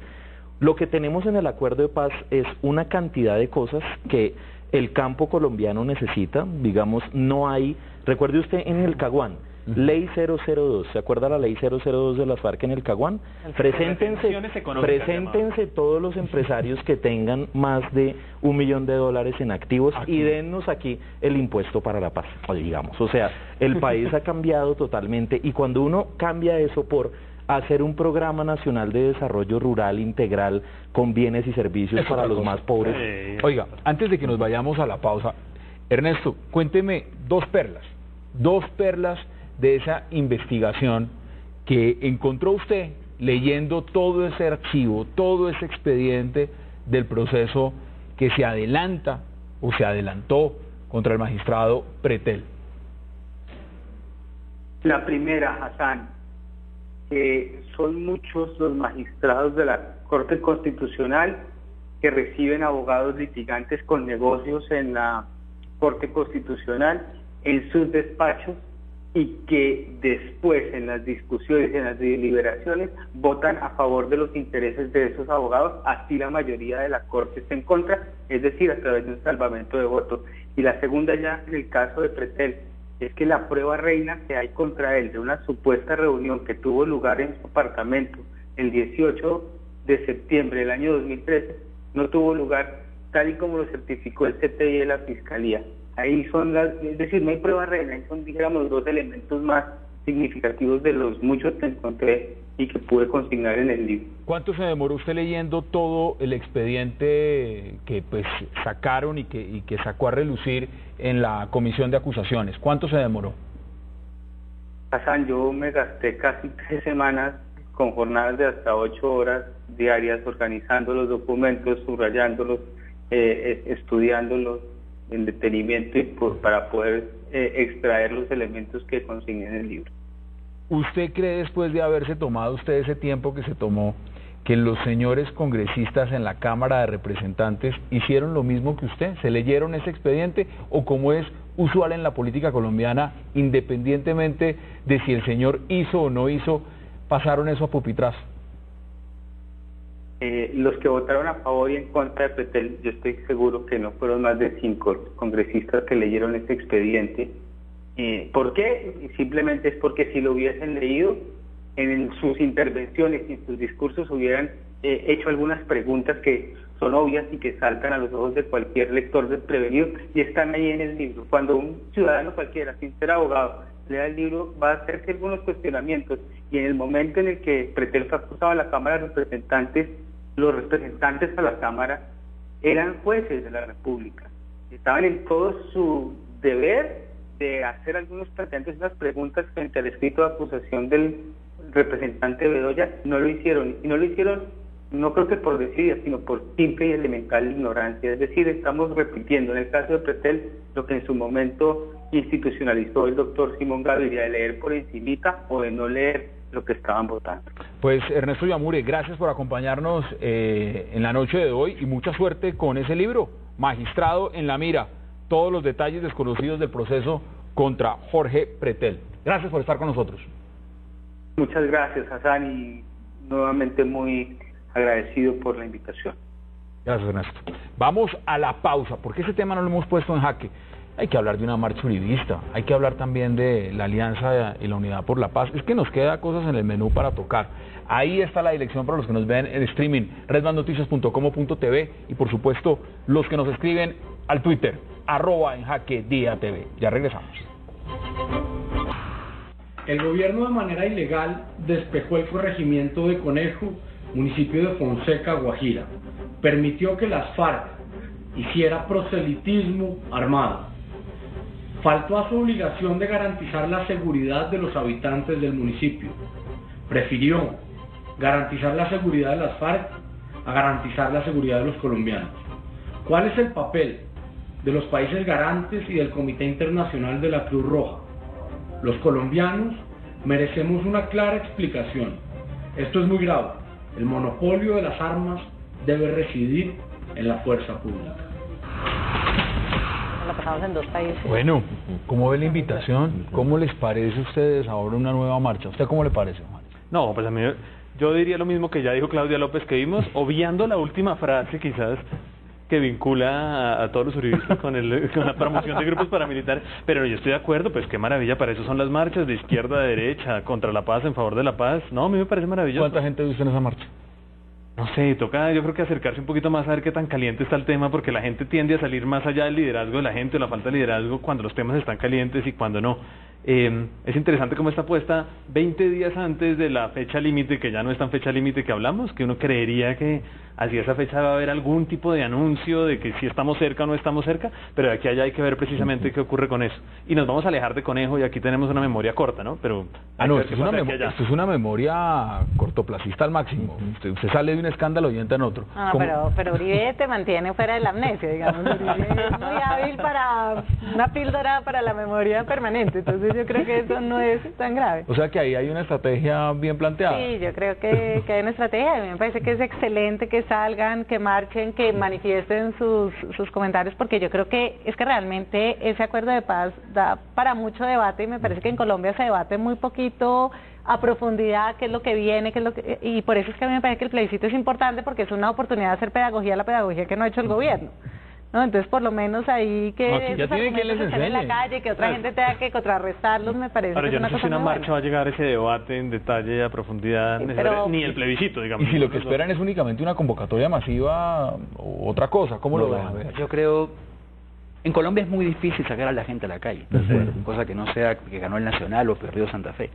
lo que tenemos en el acuerdo de paz es una cantidad de cosas que el campo colombiano necesita. Digamos, no hay, recuerde usted en el Caguán, Ley 002, ¿se acuerda la ley 002 de las FARC en el Caguán? Preséntense todos los empresarios que tengan más de $1 millón en activos y dennos aquí el impuesto para la paz, digamos. O sea, el país ha cambiado totalmente, y cuando uno cambia eso por hacer un programa nacional de desarrollo rural integral con bienes y servicios para los más pobres. Oiga, antes de que nos vayamos a la pausa, Ernesto, cuénteme dos perlas de esa investigación que encontró usted leyendo todo ese archivo, todo ese expediente del proceso que se adelanta o se adelantó contra el magistrado Pretel. La primera, Hassan, son muchos los magistrados de la Corte Constitucional que reciben abogados litigantes con negocios en la Corte Constitucional, en sus despachos, y que después en las discusiones, en las deliberaciones, votan a favor de los intereses de esos abogados, así la mayoría de la Corte está en contra, es decir, a través de un salvamento de votos. Y la segunda, ya en el caso de Pretel, es que la prueba reina que hay contra él de una supuesta reunión que tuvo lugar en su apartamento el 18 de septiembre del año 2013 no tuvo lugar tal y como lo certificó el CTI de la Fiscalía. Ahí son es decir, no hay prueba reina, ahí son, dijéramos, dos elementos más significativos de los muchos que encontré y que pude consignar en el libro. ¿Cuánto se demoró usted leyendo todo el expediente que pues sacaron y que sacó a relucir en la comisión de acusaciones? ¿Cuánto se demoró? Hassan, yo me gasté casi 3 semanas con jornadas de hasta 8 horas diarias organizando los documentos, subrayándolos, estudiándolos en detenimiento y para poder extraer los elementos que consigné en el libro. ¿Usted cree, después de haberse tomado usted ese tiempo que se tomó, que los señores congresistas en la Cámara de Representantes hicieron lo mismo que usted? ¿Se leyeron ese expediente? ¿O como es usual en la política colombiana, independientemente de si el señor hizo o no hizo, pasaron eso a pupitrazo? Los que votaron a favor y en contra de Pretel, yo estoy seguro que no fueron más de 5 congresistas que leyeron este expediente. ¿Por qué? Simplemente es porque si lo hubiesen leído, en sus intervenciones y en sus discursos hubieran hecho algunas preguntas que son obvias y que saltan a los ojos de cualquier lector desprevenido y están ahí en el libro. Cuando un ciudadano cualquiera, sin ser abogado, lea el libro, va a hacerse algunos cuestionamientos, y en el momento en el que Pretel fue acusado a la Cámara de Representantes, los representantes a la Cámara eran jueces de la República. Estaban en todo su deber de hacer algunos planteamientos, unas preguntas frente al escrito de acusación del representante Bedoya. No lo hicieron, y no lo hicieron, no creo que por desidia, sino por simple y elemental ignorancia. Es decir, estamos repitiendo en el caso de Pretel lo que en su momento institucionalizó el doctor Simón Gaviria, de leer por encimita o de no leer lo que estaban votando. Pues Ernesto Yamure, gracias por acompañarnos en la noche de hoy y mucha suerte con ese libro, Magistrado en la Mira, todos los detalles desconocidos del proceso contra Jorge Pretel. Gracias por estar con nosotros. Muchas gracias, Hassan, y nuevamente muy agradecido por la invitación. Gracias, Ernesto. Vamos a la pausa, porque ese tema no lo hemos puesto en jaque. Hay que hablar de una marcha uribista, hay que hablar también de la Alianza y la Unidad por la Paz. Es que nos queda cosas en el menú para tocar. Ahí está la dirección para los que nos ven en streaming, redmanoticias.com.tv, y por supuesto los que nos escriben al Twitter, @enjaquediatv. Ya regresamos. El gobierno de manera ilegal despejó el corregimiento de Conejo, municipio de Fonseca, Guajira. Permitió que las FARC hiciera proselitismo armado. Faltó a su obligación de garantizar la seguridad de los habitantes del municipio. Prefirió garantizar la seguridad de las FARC a garantizar la seguridad de los colombianos. ¿Cuál es el papel de los países garantes y del Comité Internacional de la Cruz Roja? Los colombianos merecemos una clara explicación. Esto es muy grave. El monopolio de las armas debe residir en la fuerza pública. Lo pasamos en 2 países. Bueno, ¿cómo ve la invitación? ¿Cómo les parece a ustedes ahora una nueva marcha? ¿A usted cómo le parece, Juan? No, pues a mí, yo diría lo mismo que ya dijo Claudia López que vimos, obviando la última frase quizás que vincula a todos los uribistas con la promoción de grupos paramilitares, pero yo estoy de acuerdo, pues qué maravilla, para eso son las marchas de izquierda a derecha, contra la paz, en favor de la paz. No, a mí me parece maravilloso. ¿Cuánta gente ve usted en esa marcha? No sé, toca yo creo que acercarse un poquito más a ver qué tan caliente está el tema, porque la gente tiende a salir más allá del liderazgo de la gente o la falta de liderazgo cuando los temas están calientes y cuando no. Es interesante cómo está puesta 20 días antes de la fecha límite, que ya no es tan fecha límite que hablamos, que uno creería que hacia esa fecha va a haber algún tipo de anuncio de que si estamos cerca o no estamos cerca, pero de aquí a allá hay que ver precisamente qué ocurre con eso. Y nos vamos a alejar de Conejo, y aquí tenemos una memoria corta, ¿no? Pero no, esto es una memoria cortoplacista al máximo. Usted sale de un escándalo y entra en otro. Pero Uribe te mantiene fuera de la amnesia, digamos. Uribe es muy hábil para una píldora para la memoria permanente, entonces yo creo que eso no es tan grave. O sea que ahí hay una estrategia bien planteada. Sí, yo creo que hay una estrategia. A mí me parece que es excelente que salgan, que marchen, que manifiesten sus comentarios, porque yo creo que es que realmente ese acuerdo de paz da para mucho debate, y me parece que en Colombia se debate muy poquito a profundidad qué es lo que viene, y por eso es que a mí me parece que el plebiscito es importante, porque es una oportunidad de hacer pedagogía, la pedagogía que no ha hecho el gobierno. ¿No? Entonces, por lo menos ahí que ya tienen que les enseñe en la calle, que otra gente tenga que contrarrestarlos, me parece. Ahora, que yo es no una sé si cosa una muy marcha buena. va a llegar a ese debate en detalle, a profundidad, ni el plebiscito, digamos. Y si lo que esperan es únicamente una convocatoria masiva o otra cosa, ¿cómo lo van a ver? Yo creo, en Colombia es muy difícil sacar a la gente a la calle, cosa que no sea que ganó el Nacional o perdió Santa Fe.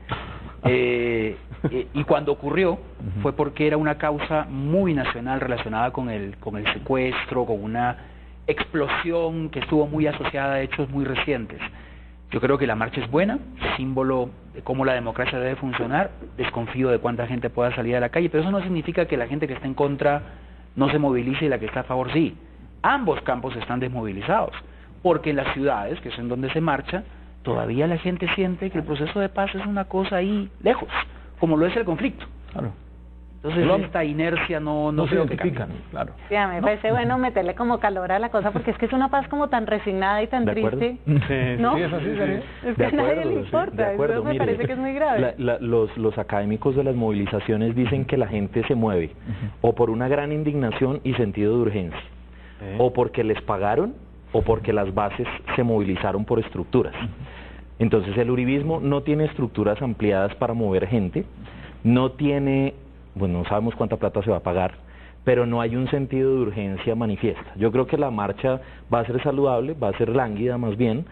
Y cuando ocurrió fue porque era una causa muy nacional relacionada con el secuestro, con una explosión que estuvo muy asociada a hechos muy recientes. Yo creo que la marcha es buena, símbolo de cómo la democracia debe funcionar. Desconfío de cuánta gente pueda salir a la calle, pero eso no significa que la gente que está en contra no se movilice y la que está a favor sí. Ambos campos están desmovilizados, porque en las ciudades, que es en donde se marcha, todavía la gente siente que el proceso de paz es una cosa ahí lejos, como lo es el conflicto. Claro. Entonces esta inercia no se identifican, claro. Sí, a mí me parece bueno meterle como calor a la cosa, porque es que es una paz como tan resignada y tan triste. ¿No? Sí, es así, es que a nadie le importa, eso me parece que es muy grave. Los académicos de las movilizaciones dicen que la gente se mueve o por una gran indignación y sentido de urgencia, o porque les pagaron, o porque las bases se movilizaron por estructuras. Entonces el uribismo no tiene estructuras ampliadas para mover gente, no tiene, bueno, no sabemos cuánta plata se va a pagar, pero no hay un sentido de urgencia manifiesta. Yo creo que la marcha va a ser saludable, va a ser lánguida más bien.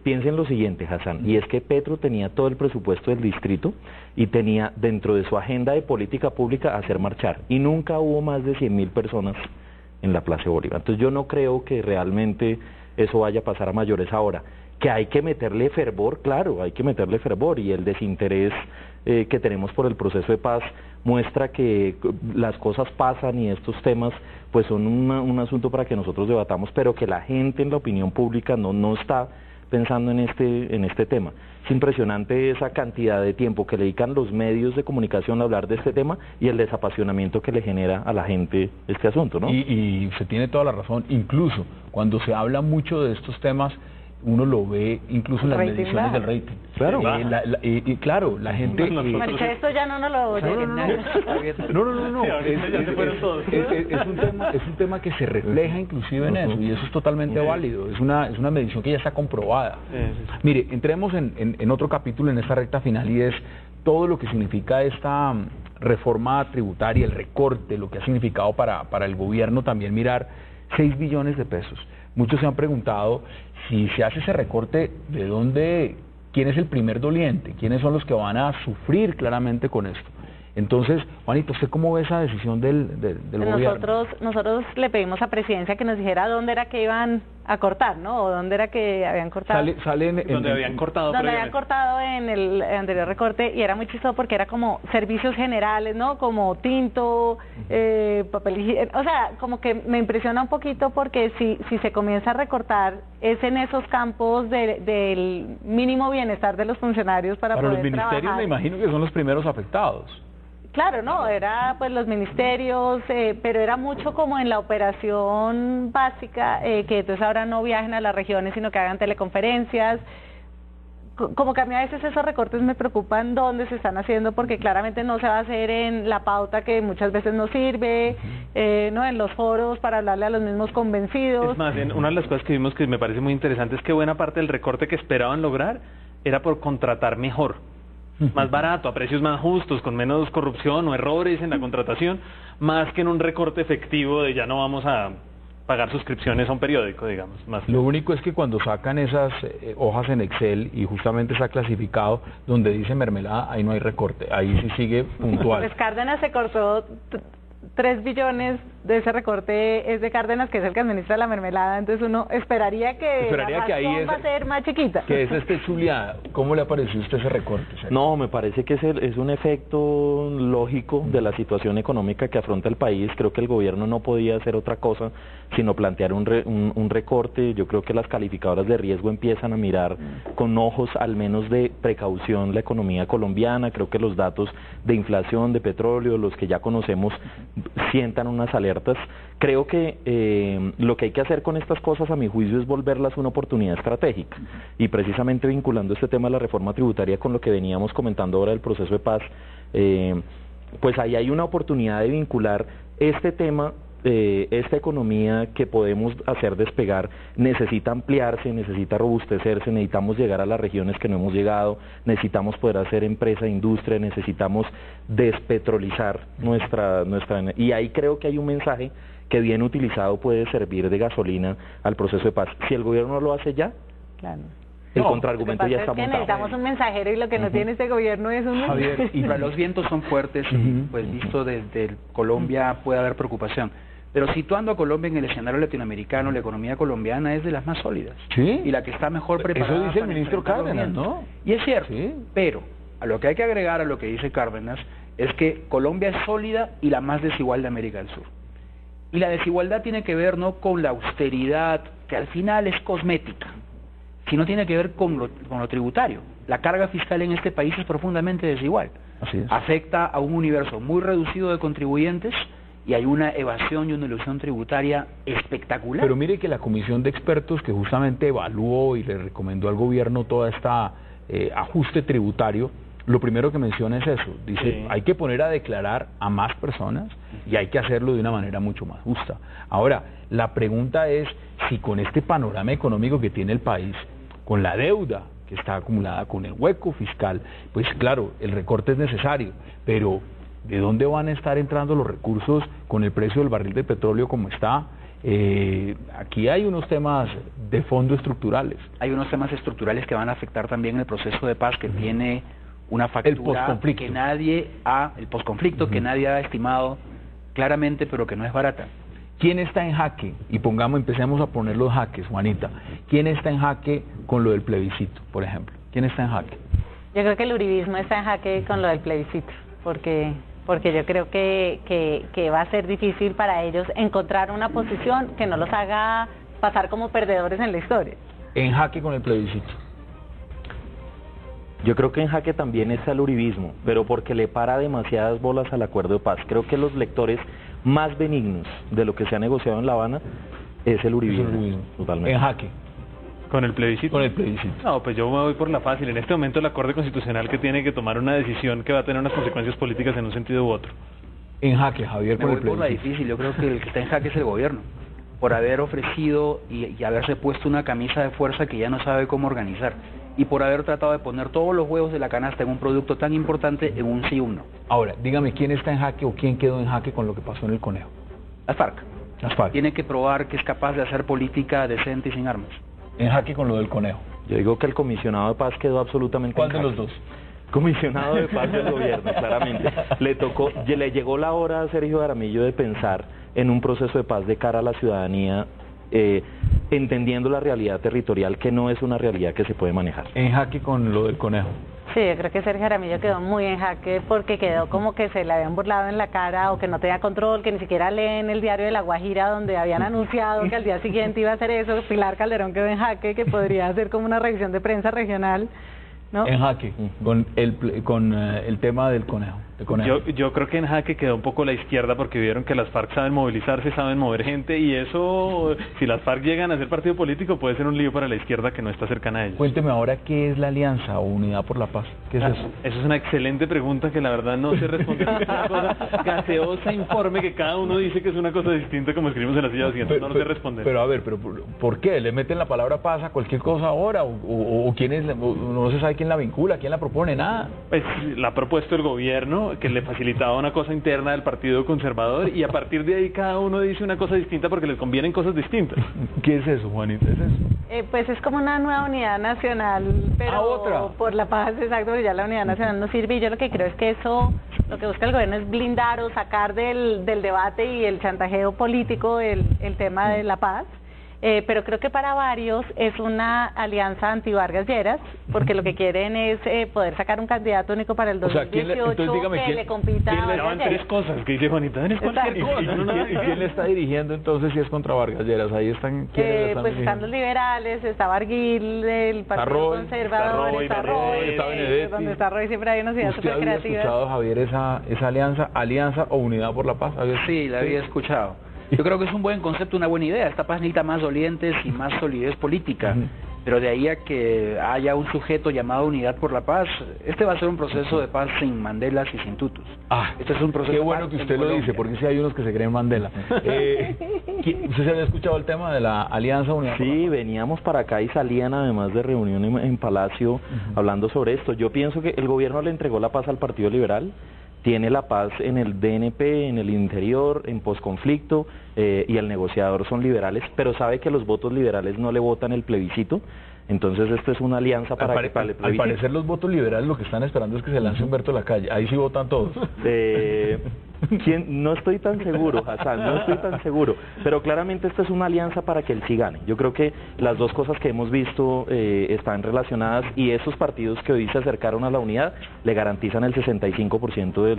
Piensen lo siguiente, Hassan, y es que Petro tenía todo el presupuesto del distrito y tenía dentro de su agenda de política pública hacer marchar, y nunca hubo más de 100.000 personas en la Plaza Bolívar. Entonces yo no creo que realmente eso vaya a pasar a mayores ahora. Que hay que meterle fervor, claro, hay que meterle fervor, y el desinterés que tenemos por el proceso de paz muestra que las cosas pasan y estos temas pues son un asunto para que nosotros debatamos, pero que la gente en la opinión pública no está pensando en este tema. Es impresionante esa cantidad de tiempo que le dedican los medios de comunicación a hablar de este tema y el desapasionamiento que le genera a la gente este asunto, ¿no? Y usted tiene toda la razón. Incluso cuando se habla mucho de estos temas, uno lo ve incluso en las mediciones del rating. Claro. Claro, la gente... Esto ya no nos lo oye. No. Es un tema que se refleja inclusive en eso, y eso es totalmente válido. Es una medición que ya está comprobada. Mire, entremos en otro capítulo en esta recta final, y es todo lo que significa esta reforma tributaria, el recorte, lo que ha significado para el gobierno también mirar 6 billones de pesos. Muchos se han preguntado si se hace ese recorte, ¿de dónde, quién es el primer doliente? ¿Quiénes son los que van a sufrir claramente con esto? Entonces, Juanito, ¿usted cómo ve esa decisión del gobierno? Nosotros le pedimos a Presidencia que nos dijera dónde era que iban a cortar, ¿no? O dónde era que habían cortado. Donde habían cortado en el anterior recorte, y era muy chistoso porque era como servicios generales, ¿no? Como tinto, papel higiénico, o sea, como que me impresiona un poquito porque si se comienza a recortar es en esos campos del mínimo bienestar de los funcionarios para poder los ministerios trabajar. Me imagino que son los primeros afectados. Claro, no, era pues los ministerios, pero era mucho como en la operación básica, que entonces ahora no viajen a las regiones, sino que hagan teleconferencias. Como que a mí a veces esos recortes me preocupan dónde se están haciendo, porque claramente no se va a hacer en la pauta que muchas veces no sirve, no en los foros para hablarle a los mismos convencidos. Es más, una de las cosas que vimos que me parece muy interesante es que buena parte del recorte que esperaban lograr era por contratar mejor, más barato, a precios más justos, con menos corrupción o errores en la contratación, más que en un recorte efectivo de ya no vamos a pagar suscripciones a un periódico, digamos. Lo único es que cuando sacan esas hojas en Excel y justamente está clasificado donde dice mermelada, ahí no hay recorte, ahí sí sigue puntual. Pues Cárdenas se cortó 3 billones de ese recorte, es de Cárdenas, que es el que administra la mermelada, entonces uno esperaría que la razón va a ser más chiquita. Que esa esté chuleada. ¿Cómo le pareció a usted ese recorte? No, me parece que es un efecto lógico de la situación económica que afronta el país. Creo que el gobierno no podía hacer otra cosa sino plantear un recorte. Yo creo que las calificadoras de riesgo empiezan a mirar con ojos al menos de precaución la economía colombiana. Creo que los datos de inflación, de petróleo, los que ya conocemos, sientan unas alertas. Creo que lo que hay que hacer con estas cosas, a mi juicio, es volverlas una oportunidad estratégica, y precisamente vinculando este tema de la reforma tributaria con lo que veníamos comentando ahora del proceso de paz, pues ahí hay una oportunidad de vincular este tema. Esta economía que podemos hacer despegar necesita ampliarse, necesita robustecerse, necesitamos llegar a las regiones que no hemos llegado, necesitamos poder hacer empresa, industria, necesitamos despetrolizar nuestra y ahí creo que hay un mensaje que bien utilizado puede servir de gasolina al proceso de paz. Si el gobierno no lo hace ya, claro, el contraargumento ya está montado. Necesitamos un mensajero, y lo que no tiene este gobierno es un mensajero. Y los vientos son fuertes, y pues visto desde Colombia puede haber preocupación. Pero situando a Colombia en el escenario latinoamericano, la economía colombiana es de las más sólidas. ¿Sí? Y la que está mejor preparada. Eso dice el ministro Cárdenas, ¿no? Y es cierto, ¿sí? Pero a lo que hay que agregar a lo que dice Cárdenas es que Colombia es sólida y la más desigual de América del Sur. Y la desigualdad tiene que ver no con la austeridad, que al final es cosmética, sino tiene que ver con lo tributario. La carga fiscal en este país es profundamente desigual. Así es. Afecta a un universo muy reducido de contribuyentes, y hay una evasión y una ilusión tributaria espectacular. Pero mire que la comisión de expertos que justamente evaluó y le recomendó al gobierno toda esta ajuste tributario, lo primero que menciona es eso, dice, hay que poner a declarar a más personas y hay que hacerlo de una manera mucho más justa. Ahora, la pregunta es si con este panorama económico que tiene el país, con la deuda que está acumulada, con el hueco fiscal, pues claro, el recorte es necesario, pero ¿de dónde van a estar entrando los recursos con el precio del barril de petróleo como está? Aquí hay unos temas de fondo estructurales. Hay unos temas estructurales que van a afectar también el proceso de paz, que tiene una factura que nadie ha, el posconflicto, que nadie ha estimado claramente, pero que no es barata. ¿Quién está en jaque? Y empecemos a poner los jaques, Juanita. ¿Quién está en jaque con lo del plebiscito, por ejemplo? ¿Quién está en jaque? Yo creo que el uribismo está en jaque con lo del plebiscito, porque yo creo que va a ser difícil para ellos encontrar una posición que no los haga pasar como perdedores en la historia. En jaque con el plebiscito. Yo creo que en jaque también está el uribismo, pero porque le para demasiadas bolas al acuerdo de paz. Creo que los lectores más benignos de lo que se ha negociado en La Habana es el uribismo. Totalmente. En jaque. ¿Con el plebiscito? Con el plebiscito. No, pues yo me voy por la fácil. En este momento la Corte Constitucional que tiene que tomar una decisión que va a tener unas consecuencias políticas en un sentido u otro. En jaque, Javier, Me con voy el plebiscito. por la difícil. Yo creo que el que está en jaque es el gobierno, por haber ofrecido y haberse puesto una camisa de fuerza que ya no sabe cómo organizar, y por haber tratado de poner todos los huevos de la canasta en un producto tan importante en un sí y un no. Ahora, dígame, ¿quién está en jaque o quién quedó en jaque con lo que pasó en el Conejo? Las FARC. Las FARC. Tiene que probar que es capaz de hacer política decente y sin armas. En jaque con lo del Conejo. Yo digo que el comisionado de paz quedó absolutamente ¿Cuál en de jaque. los dos? Comisionado de paz del gobierno, claramente. Le llegó la hora a Sergio Jaramillo de pensar en un proceso de paz de cara a la ciudadanía, entendiendo la realidad territorial, que no es una realidad que se puede manejar. En jaque con lo del Conejo. Sí, yo creo que Sergio Jaramillo quedó muy en jaque porque quedó como que se le habían burlado en la cara o que no tenía control, que ni siquiera lee en el diario de La Guajira donde habían anunciado que al día siguiente iba a hacer eso. Pilar Calderón quedó en jaque, que podría hacer como una revisión de prensa regional, ¿no? En jaque con el tema del Conejo. Yo creo que en jaque quedó un poco la izquierda porque vieron que las FARC saben movilizarse, saben mover gente, y eso, si las FARC llegan a ser partido político, puede ser un lío para la izquierda que no está cercana a ellos. Cuénteme ahora, ¿qué es la Alianza o Unidad por la Paz? ¿Qué es eso? Eso es una excelente pregunta que la verdad no se responde. Es una cosa gaseosa, informe, que cada uno dice que es una cosa distinta, como escribimos en la silla siguiente. No sé responder. Pero a ver, ¿por qué? ¿Le meten la palabra paz a cualquier cosa ahora? ¿O quién es? No se sabe quién la vincula, quién la propone, nada. Pues la ha propuesto el gobierno, que le facilitaba una cosa interna del Partido Conservador, y a partir de ahí cada uno dice una cosa distinta porque les convienen cosas distintas. ¿Qué es eso, Juanita? ¿Es eso? Pues es como una nueva unidad nacional, pero otra. Por la paz, exacto, porque ya la unidad nacional no sirve, y yo lo que creo es que eso, lo que busca el gobierno es blindar o sacar del debate y el chantajeo político el tema de la paz. Pero creo que para varios es una alianza anti-Vargas Lleras, porque lo que quieren es poder sacar un candidato único para el 2018 que le compita a Vargas Lleras. Tres cosas que dice Juanita, es cualquier cosa. ¿Y quién le está dirigiendo entonces si es contra Vargas Lleras? Ahí están, ¿quiénes le están pues están los liberales, está Barguil, el Partido Conservador, está Roy, está Benedetti. donde está Roy siempre hay unas ideas ¿Usted súper había creativas. escuchado, Javier, esa alianza o Unidad por la Paz? Sí, la había escuchado. Yo creo que es un buen concepto, una buena idea. Esta paz necesita más dolientes y más solidez política. Pero de ahí a que haya un sujeto llamado Unidad por la Paz, este va a ser un proceso de paz sin Mandelas y sin tutus. Este es un proceso. Qué bueno que usted lo dice, porque sí hay unos que se creen Mandela. ¿Usted se había escuchado el tema de la Alianza Unidad? Sí, veníamos para acá y salían además de reunión en Palacio hablando sobre esto. Yo pienso que el gobierno le entregó la paz al Partido Liberal. Tiene la paz en el DNP, en el interior, en posconflicto, y el negociador son liberales, pero sabe que los votos liberales no le votan el plebiscito, entonces esto es una alianza para el plebiscito. Al parecer los votos liberales lo que están esperando es que se lance Humberto Lacalle, ahí sí votan todos. No estoy tan seguro, Hassan, no estoy tan seguro, pero claramente esta es una alianza para que él sí gane. Yo creo que las dos cosas que hemos visto están relacionadas, y esos partidos que hoy se acercaron a la unidad le garantizan el 65% de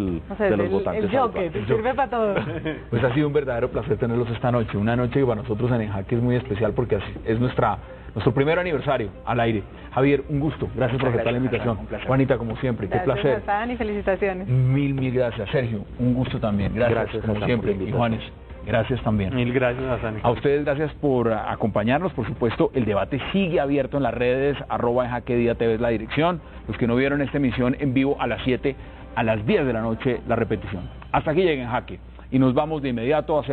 los votantes. El Joker, sirve para todo. Pues ha sido un verdadero placer tenerlos esta noche, una noche que para nosotros en Jaque es muy especial porque es nuestro primer aniversario al aire. Javier, un gusto, gracias por aceptar la invitación. Juanita, como siempre, gracias, qué placer. Hassan, y felicitaciones. Mil gracias. Sergio, un gusto también. Gracias como siempre. Y Juanes, gracias también. Mil gracias, Hassan. A ustedes gracias por acompañarnos. Por supuesto, el debate sigue abierto en las redes, @enjaquedía.tv es la dirección. Los que no vieron esta emisión en vivo a las 7, a las 10 de la noche la repetición. Hasta aquí llega En Jaque y nos vamos de inmediato a hacer